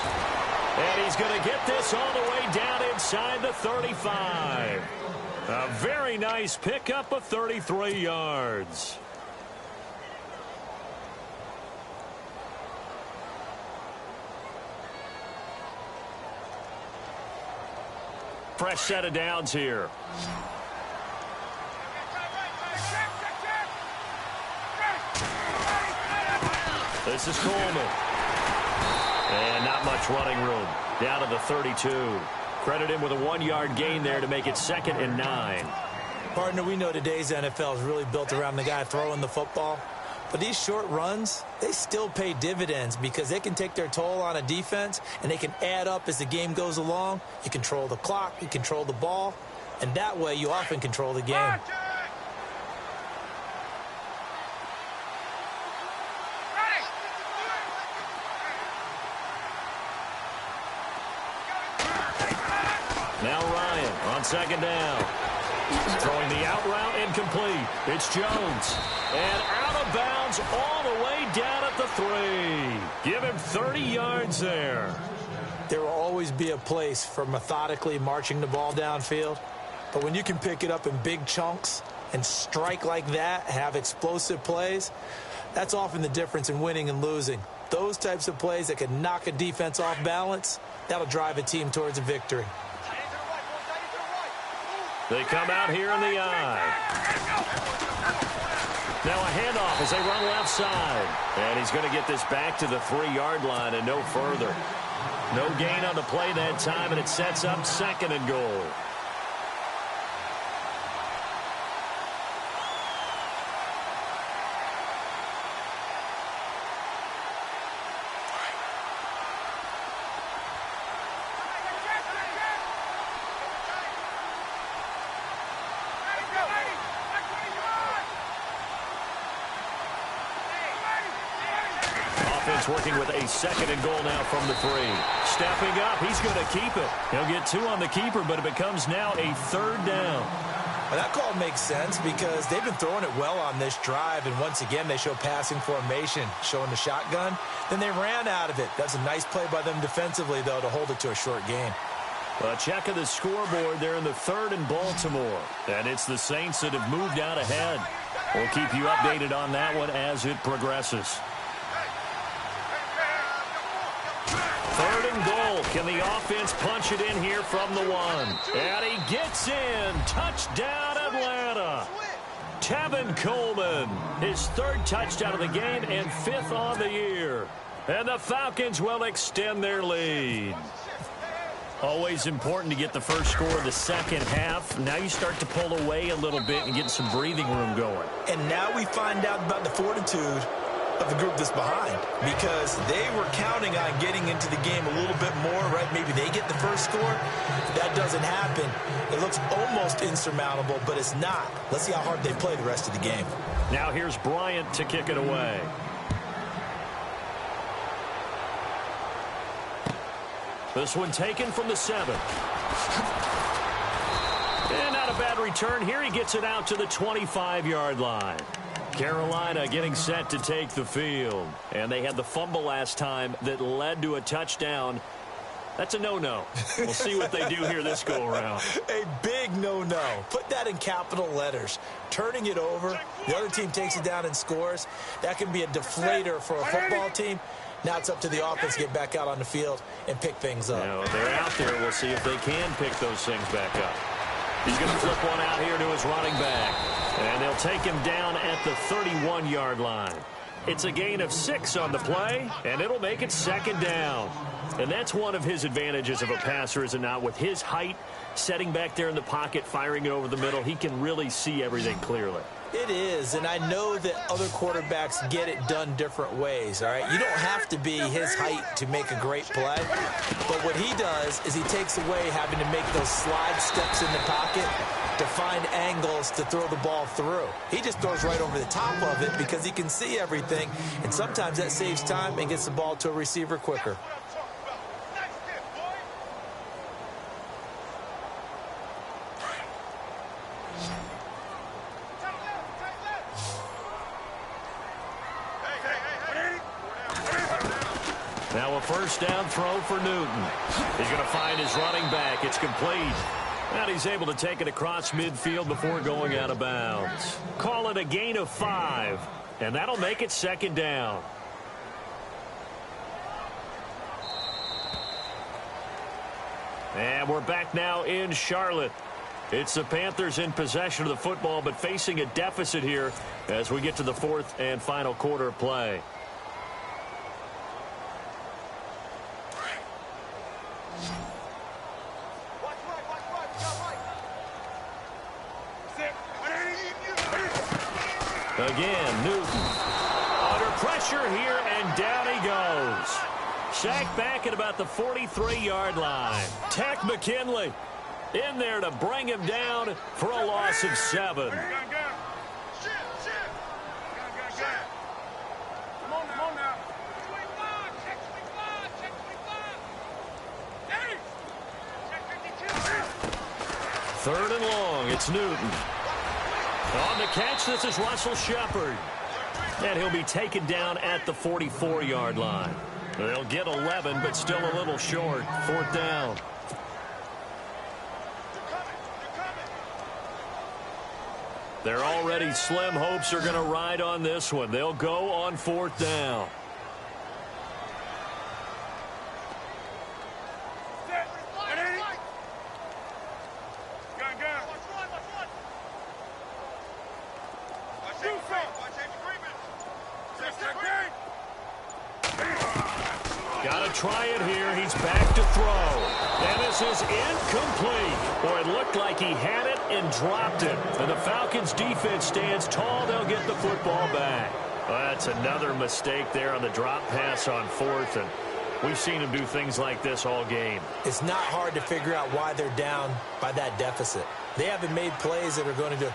And he's going to get this all the way down inside the 35. A very nice pickup of 33 yards. Fresh set of downs here. This is Coleman. And not much running room. Down to the 32. Credit him with a 1-yard gain there to make it 2nd and 9. Partner, we know today's NFL is really built around the guy throwing the football. But these short runs, they still pay dividends because they can take their toll on a defense and they can add up as the game goes along. You control the clock, you control the ball, and that way you often control the game. Now Ryan on 2nd down. Throwing the out route incomplete. It's Jones. And out of bounds all the way down at the 3. Give him 30 yards there. There will always be a place for methodically marching the ball downfield. But when you can pick it up in big chunks and strike like that, have explosive plays, that's often the difference in winning and losing. Those types of plays that can knock a defense off balance, that'll drive a team towards a victory. They come out here in the eye. Now a handoff as they run left side. And he's going to get this back to the 3-yard line and no further. No gain on the play that time, and it sets up 2nd and goal. Working with a 2nd and goal now from the 3. Stepping up, he's going to keep it. He'll get 2 on the keeper, but it becomes now a 3rd down. Well, that call makes sense because they've been throwing it well on this drive, and once again they show passing formation, showing the shotgun. Then they ran out of it. That's a nice play by them defensively, though, to hold it to a short game. A check of the scoreboard there in the 3rd in Baltimore. And it's the Saints that have moved out ahead. We'll keep you updated on that one as it progresses. 3rd and goal. Can the offense punch it in here from the 1? And he gets in. Touchdown, Atlanta. Tevin Coleman, his 3rd touchdown of the game and 5th on the year. And the Falcons will extend their lead. Always important to get the first score of the 2nd half. Now you start to pull away a little bit and get some breathing room going. And now we find out about the fortitude of the group that's behind, because they were counting on getting into the game a little bit more, right? Maybe they get the first score. That doesn't happen. It looks almost insurmountable, but it's not. Let's see how hard they play the rest of the game. Now here's Bryant to kick it away. This one taken from the 7. And not a bad return here. He gets it out to the 25-yard line. Carolina getting set to take the field. And they had the fumble last time that led to a touchdown. That's a no-no. We'll see what they do here this go-around. A big no-no. Put that in capital letters. Turning it over, the other team takes it down and scores. That can be a deflator for a football team. Now it's up to the offense to get back out on the field and pick things up. Now, they're out there. We'll see if they can pick those things back up. He's going to flip one out here to his running back. And they'll take him down at the 31-yard line. It's a gain of 6 on the play, and it'll make it 2nd down. And that's one of his advantages of a passer, is it not? With his height, setting back there in the pocket, firing it over the middle, he can really see everything clearly. It is, and I know that other quarterbacks get it done different ways, all right? You don't have to be his height to make a great play, but what he does is he takes away having to make those slide steps in the pocket to find angles to throw the ball through. He just throws right over the top of it because he can see everything, and sometimes that saves time and gets the ball to a receiver quicker. Now a first down throw for Newton. He's going to find his running back. It's complete. And he's able to take it across midfield before going out of bounds. Call it a gain of 5. And that'll make it second down. And we're back now in Charlotte. It's the Panthers in possession of the football, but facing a deficit here as we get to the fourth and final quarter play. Again, Newton under pressure here, and down he goes. Sacked back at about the 43-yard line. Tech McKinley in there to bring him down for a loss of 7. Third and long, it's Newton. On the catch, this is Russell Shepard. And he'll be taken down at the 44-yard line. They'll get 11, but still a little short. Fourth down. Their already slim hopes are going to ride on this one. They'll go on fourth down. Got to try it here. He's back to throw. And this is incomplete. Boy, it looked like he had it and dropped it. And the Falcons' defense stands tall. They'll get the football back. Well, that's another mistake there on the drop pass on fourth. And we've seen him do things like this all game. It's not hard to figure out why they're down by that deficit. They haven't made plays that are going to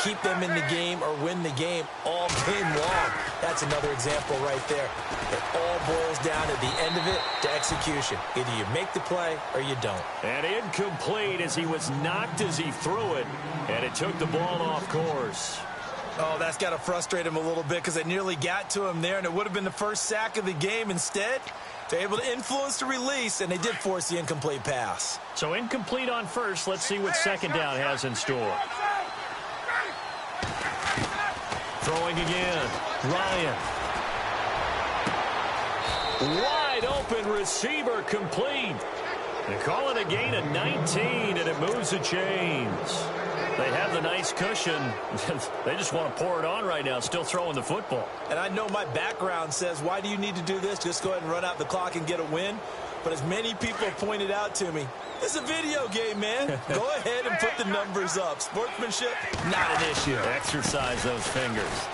keep them in the game or win the game all game long. That's another example right there. It all boils down at the end of it to execution. Either you make the play or you don't. And incomplete as he was knocked as he threw it, and it took the ball off course. Oh, that's got to frustrate him a little bit because they nearly got to him there, and it would have been the first sack of the game. Instead, they're able to influence the release, and they did force the incomplete pass. So incomplete on first. Let's see what second down has in store. Throwing again. Ryan. Wide open receiver complete. They call it a gain of 19, and it moves the chains. They have the nice cushion. They just want to pour it on right now, still throwing the football. And I know my background says, why do you need to do this? Just go ahead and run out the clock and get a win. But as many people have pointed out to me, it's a video game, man. Go ahead and put the numbers up. Sportsmanship, not an issue. Exercise those fingers.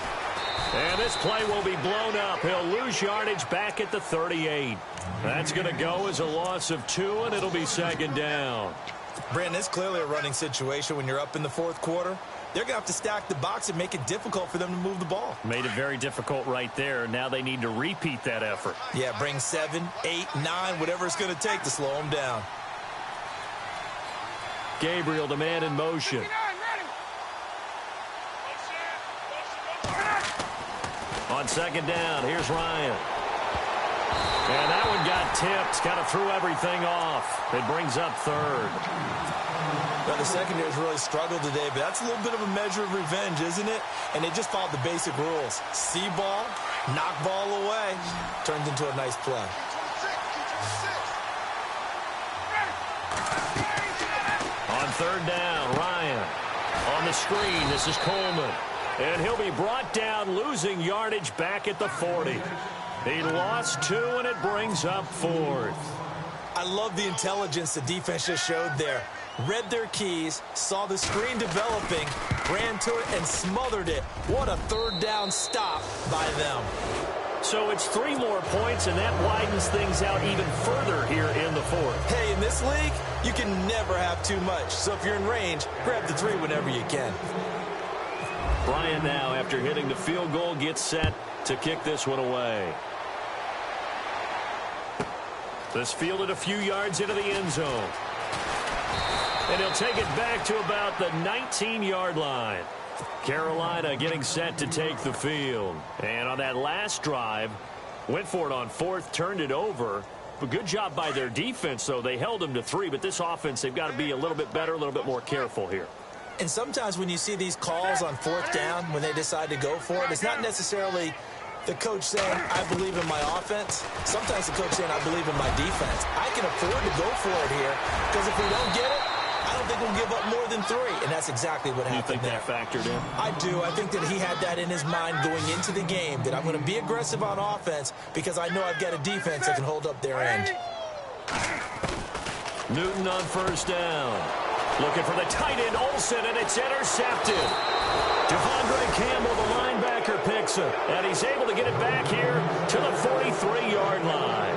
And this play will be blown up. He'll lose yardage back at the 38. That's going to go as a loss of 2, and it'll be second down. Brandon, it's clearly a running situation when you're up in the fourth quarter. They're going to have to stack the box and make it difficult for them to move the ball. Made it very difficult right there. Now they need to repeat that effort. Yeah, bring 7, 8, 9, whatever it's going to take to slow them down. Gabriel, the man in motion. On second down, here's Ryan. And that one got tipped. Kind of threw everything off. It brings up third. Well, the secondary's really struggled today, but that's a little bit of a measure of revenge, isn't it? And they just followed the basic rules. See ball, knock ball away. Turns into a nice play. On third down, Ryan. On the screen, this is Coleman. And he'll be brought down, losing yardage back at the 40. He lost 2, and it brings up fourth. love the intelligence the defense just showed there. Read their keys, saw the screen developing, ran to it, and smothered it. What a third down stop by them. So it's 3 more points, and that widens things out even further here in the fourth. Hey, in this league, you can never have too much. So if you're in range, grab the 3 whenever you can. Bryant now, after hitting the field goal, gets set to kick this one away. This fielded a few yards into the end zone. And he'll take it back to about the 19-yard line. Carolina getting set to take the field. And on that last drive, went for it on 4th, turned it over. But good job by their defense, though. They held them to 3, but this offense, they've got to be a little bit better, a little bit more careful here. And sometimes when you see these calls on 4th down, when they decide to go for it, it's not necessarily the coach saying, I believe in my offense. Sometimes the coach saying, I believe in my defense. I can afford to go for it here, because if we don't get it, I don't think we'll give up more than 3, and that's exactly what happened there. You think that factored in? I do. I think that he had that in his mind going into the game, that I'm going to be aggressive on offense because I know I've got a defense that can hold up their end. Newton on 1st down. Looking for the tight end, Olsen, and it's intercepted. Devondre Campbell, the linebacker, picks it, and he's able to get it back here to the 43-yard line.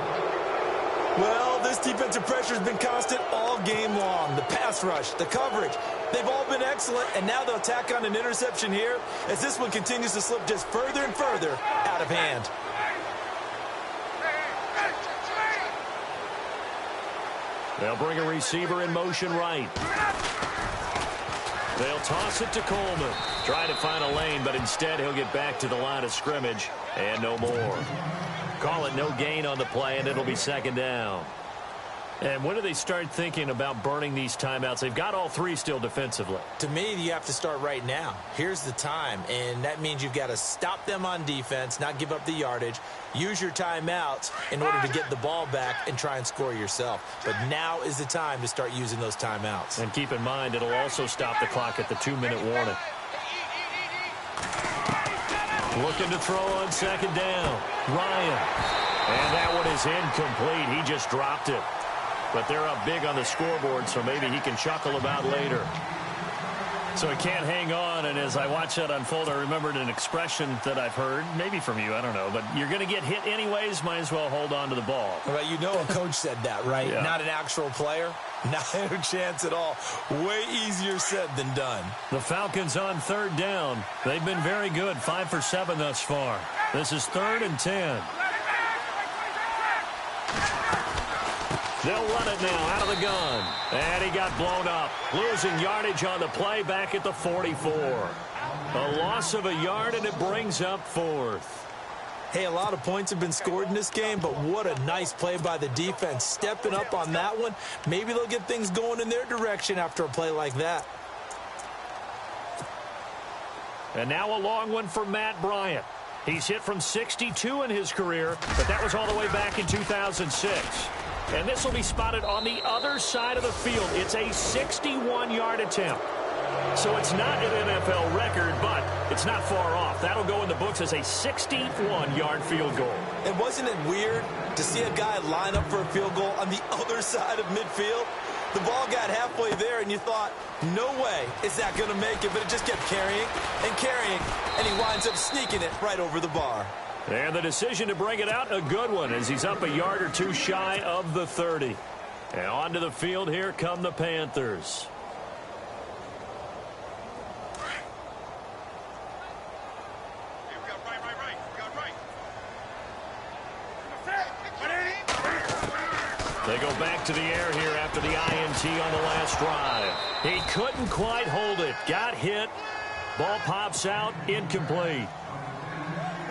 Well, this defensive pressure has been constant all game long. The pass rush, the coverage, they've all been excellent, and now they'll tack on an interception here as this one continues to slip just further and further out of hand. They'll bring a receiver in motion right. They'll toss it to Coleman. Trying to find a lane, but instead he'll get back to the line of scrimmage and no more. Call it no gain on the play, and it'll be 2nd down. And when do they start thinking about burning these timeouts? They've got all 3 still defensively. To me, you have to start right now. Here's the time, and that means you've got to stop them on defense, not give up the yardage, use your timeouts in order to get the ball back and try and score yourself. But now is the time to start using those timeouts. And keep in mind, it'll also stop the clock at the 2-minute warning. Looking to throw on 2nd down. Ryan. And that one is incomplete. He just dropped it. But they're up big on the scoreboard, so maybe he can chuckle about later. So he can't hang on, and as I watch that unfold, I remembered an expression that I've heard, maybe from you, I don't know, but you're going to get hit anyways, might as well hold on to the ball. Well, you know a coach said that, right? Yeah. Not an actual player. Not a chance at all. Way easier said than done. The Falcons on 3rd down. They've been very good, 5 for 7 thus far. This is 3rd and 10. They'll run it now out of the gun. And he got blown up. Losing yardage on the play back at the 44. A loss of a yard, and it brings up 4th. Hey, a lot of points have been scored in this game, but what a nice play by the defense. Stepping up on that one. Maybe they'll get things going in their direction after a play like that. And now a long one for Matt Bryant. He's hit from 62 in his career, but that was all the way back in 2006. And this will be spotted on the other side of the field. It's a 61-yard attempt. So it's not an NFL record, but it's not far off. That'll go in the books as a 61-yard field goal. And wasn't it weird to see a guy line up for a field goal on the other side of midfield? The ball got halfway there, and you thought, no way is that going to make it, but it just kept carrying, and he winds up sneaking it right over the bar. And the decision to bring it out, a good one, as he's up a yard or two shy of the 30. And onto the field, here come the Panthers. They go back to the air here after the INT on the last drive. He couldn't quite hold it. Got hit. Ball pops out. Incomplete.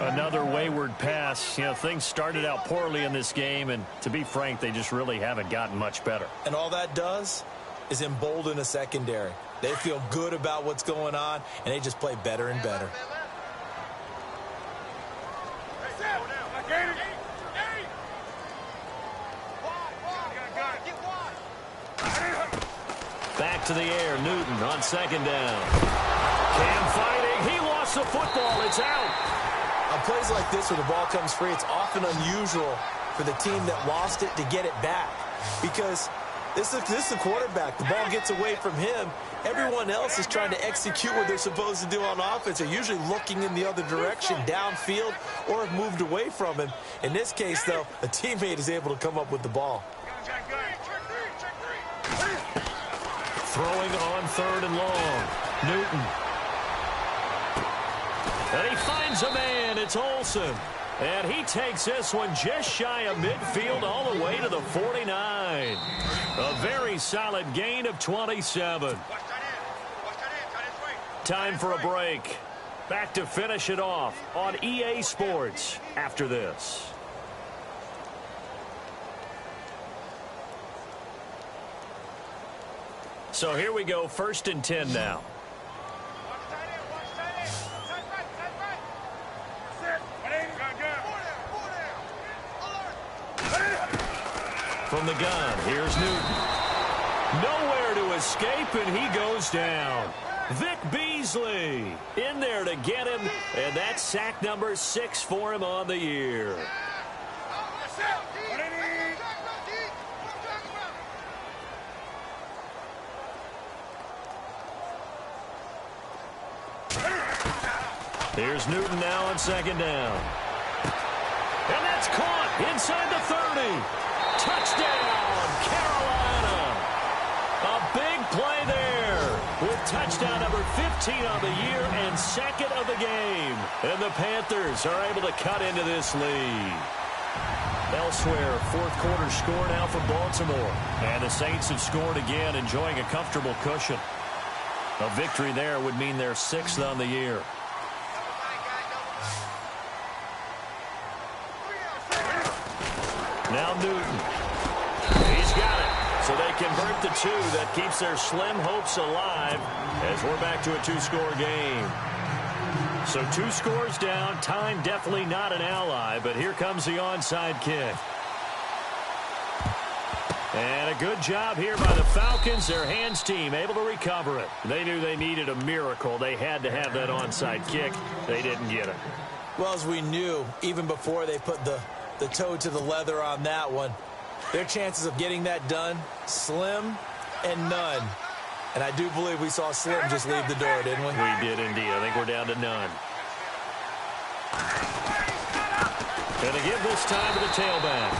Another wayward pass. You know, things started out poorly in this game, and to be frank, they just really haven't gotten much better. And all that does is embolden a secondary. They feel good about what's going on, and they just play better and better. Back to the air, Newton on 2nd down. Cam fighting, he lost the football, it's out. On plays like this where the ball comes free, it's often unusual for the team that lost it to get it back. because this is the quarterback. The ball gets away from him. Everyone else is trying to execute what they're supposed to do on offense. They're usually looking in the other direction, downfield, or have moved away from him. In this case, though, a teammate is able to come up with the ball. Throwing on 3rd and long. Newton. And he finds a man. It's Olsen. And he takes this one just shy of midfield all the way to the 49. A very solid gain of 27. Time for a break. Back to finish it off on EA Sports after this. So here we go, 1st and 10 now. From the gun, here's Newton. Nowhere to escape, and he goes down. Vic Beasley in there to get him, and that's sack number 6 for him on the year. Here's Newton now on 2nd down. And that's caught inside the 30. Touchdown, Carolina. A big play there with touchdown number 15 on the year and 2nd of the game. And the Panthers are able to cut into this lead. Elsewhere, 4th quarter score now for Baltimore. And the Saints have scored again, enjoying a comfortable cushion. A victory there would mean they're 6th on the year. Now Newton. He's got it. So they convert the 2. That keeps their slim hopes alive as we're back to a 2-score game. So 2 scores down. Time definitely not an ally, but here comes the onside kick. And a good job here by the Falcons. Their hands team able to recover it. They knew they needed a miracle. They had to have that onside kick. They didn't get it. Well, as we knew, even before they put the toe to the leather on that one, their chances of getting that done, slim and none. And I do believe we saw Slim just leave the door, didn't we? We did indeed. I think we're down to none. And they give this time to the tailback.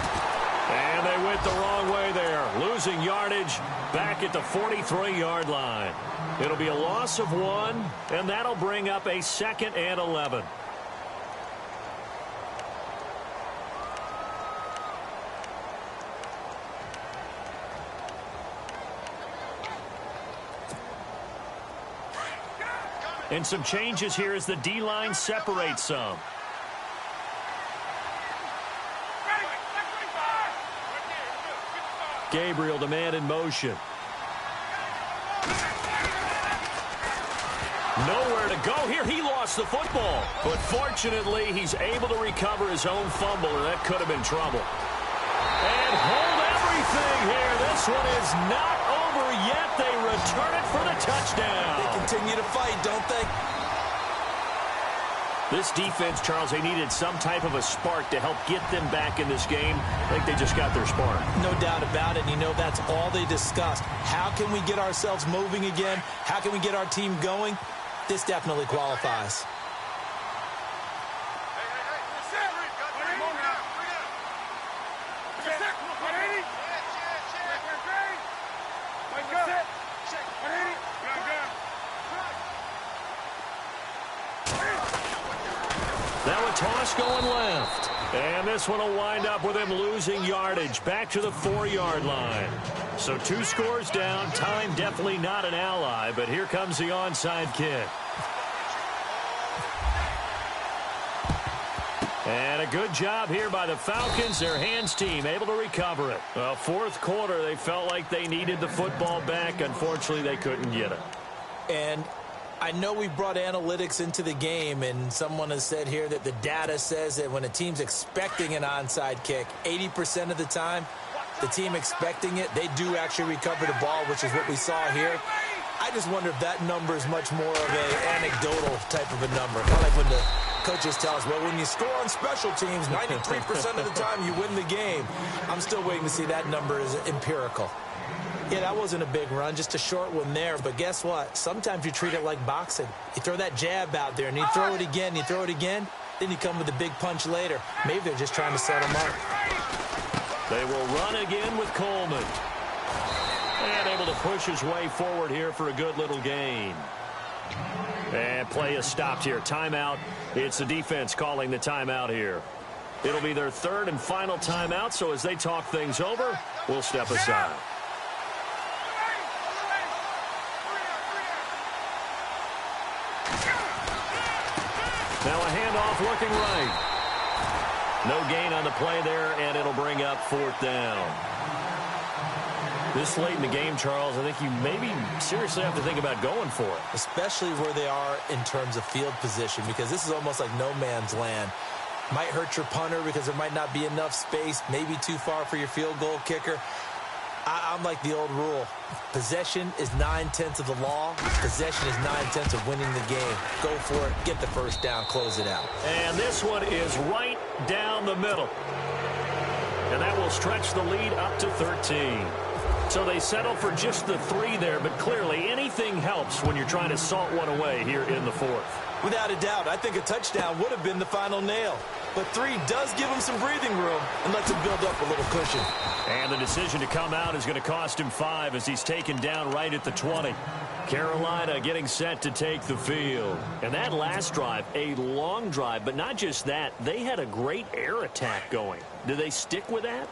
And they went the wrong way there, losing yardage back at the 43-yard line. It'll be a loss of 1, and that'll bring up a 2nd and 11. And some changes here as the D-line separates some. Gabriel, the man in motion. Nowhere to go here. He lost the football. But fortunately, he's able to recover his own fumble, and that could have been trouble. And hold everything here. This one is not over yet. They return it for the touchdown. They continue to fight, don't they? This defense, Charles, they needed some type of a spark to help get them back in this game. I think they just got their spark. No doubt about it. And you know, that's all they discussed. How can we get ourselves moving again? How can we get our team going? This definitely qualifies. Now a toss going left. And this one will wind up with him losing yardage back to the 4-yard line. So 2 scores down. Time definitely not an ally, but here comes the onside kick. And a good job here by the Falcons. Their hands team able to recover it. Well, 4th quarter, they felt like they needed the football back. Unfortunately, they couldn't get it. And I know we brought analytics into the game, and someone has said here that the data says that when a team's expecting an onside kick, 80% of the time, the team expecting it, they do actually recover the ball, which is what we saw here. I just wonder if that number is much more of an anecdotal type of a number. Kind of like when the Coaches tell us, well, when you score on special teams, 93% of the time you win the game. I'm still waiting to see that number is empirical. Yeah, that wasn't a big run, just a short one there. But guess what? Sometimes you treat it like boxing. You throw that jab out there, and you throw it again, you throw it again, then you come with a big punch later. Maybe they're just trying to set him up. They will run again with Coleman. And able to push his way forward here for a good little gain. And play is stopped here. Timeout. It's the defense calling the timeout here. It'll be their third and final timeout, so as they talk things over, we'll step aside. Now a handoff looking right. No gain on the play there, and it'll bring up fourth down. This late in the game, Charles, I think you maybe seriously have to think about going for it. Especially where they are in terms of field position, because this is almost like no man's land. Might hurt your punter because there might not be enough space, maybe too far for your field goal kicker. I'm like the old rule. Possession is 9/10 of the law. Possession is 9/10 of winning the game. Go for it. Get the first down. Close it out. And this one is right down the middle. And that will stretch the lead up to 13. So they settle for just the 3 there, but clearly anything helps when you're trying to salt one away here in the fourth. Without a doubt, I think a touchdown would have been the final nail. But 3 does give him some breathing room and lets him build up a little cushion. And the decision to come out is going to cost him 5 as he's taken down right at the 20. Carolina getting set to take the field. And that last drive, a long drive, but not just that, they had a great air attack going. Do they stick with that?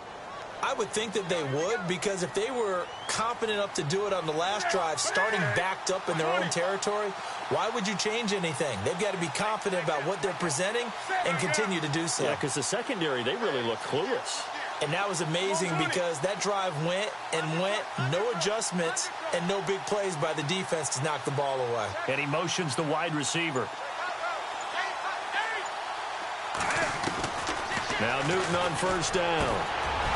I would think that they would, because if they were confident enough to do it on the last drive, starting backed up in their own territory, why would you change anything? They've got to be confident about what they're presenting and continue to do so. Yeah, because the secondary, they really look clueless. And that was amazing because that drive went and went, no adjustments, and no big plays by the defense to knock the ball away. And he motions the wide receiver. Now Newton on first down.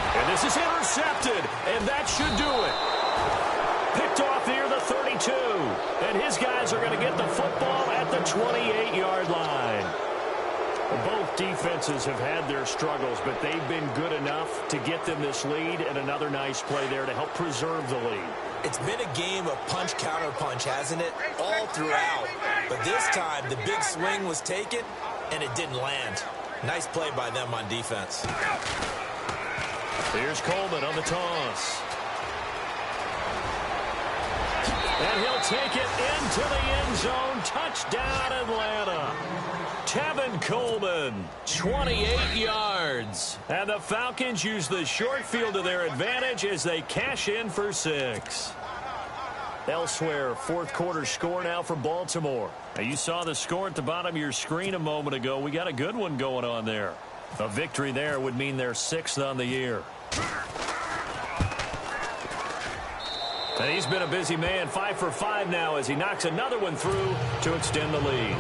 And this is intercepted, and that should do it. Picked off near the 32, and his guys are going to get the football at the 28-yard line. Both defenses have had their struggles, but they've been good enough to get them this lead, and another nice play there to help preserve the lead. It's been a game of punch-counter-punch, hasn't it? All throughout. But this time, the big swing was taken, and it didn't land. Nice play by them on defense. Here's Coleman on the toss. And he'll take it into the end zone. Touchdown, Atlanta. Tevin Coleman, 28 yards. And the Falcons use the short field to their advantage as they cash in for 6. Elsewhere, fourth quarter score now for Baltimore. Now, you saw the score at the bottom of your screen a moment ago. We got a good one going on there. A victory there would mean they're 6th on the year. And he's been a busy man, 5 for 5 now as he knocks another one through to extend the lead.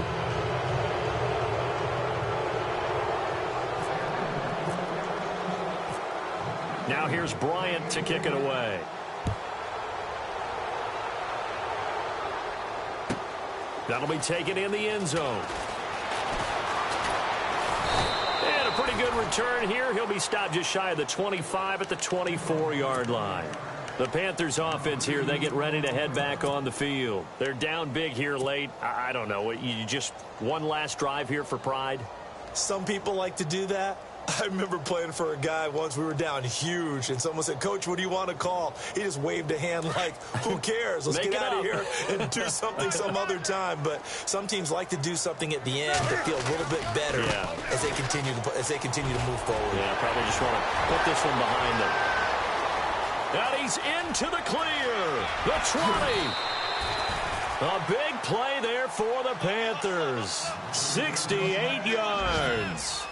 Now here's Bryant to kick it away. That'll be taken in the end zone. And a pretty good return here. He'll be stopped just shy of the 25 at the 24-yard line. The Panthers offense here, they get ready to head back on the field. They're down big here late. I don't know. You just one last drive here for pride? Some people like to do that. I remember playing for a guy once. We were down huge, and someone said, "Coach, what do you want to call?" He just waved a hand like, who cares? Let's get out of here and do something some other time. But some teams like to do something at the end to feel a little bit better as they continue to move forward. Yeah, probably just want to put this one behind them. And he's into the clear. The 20. A big play there for the Panthers. 68 yards.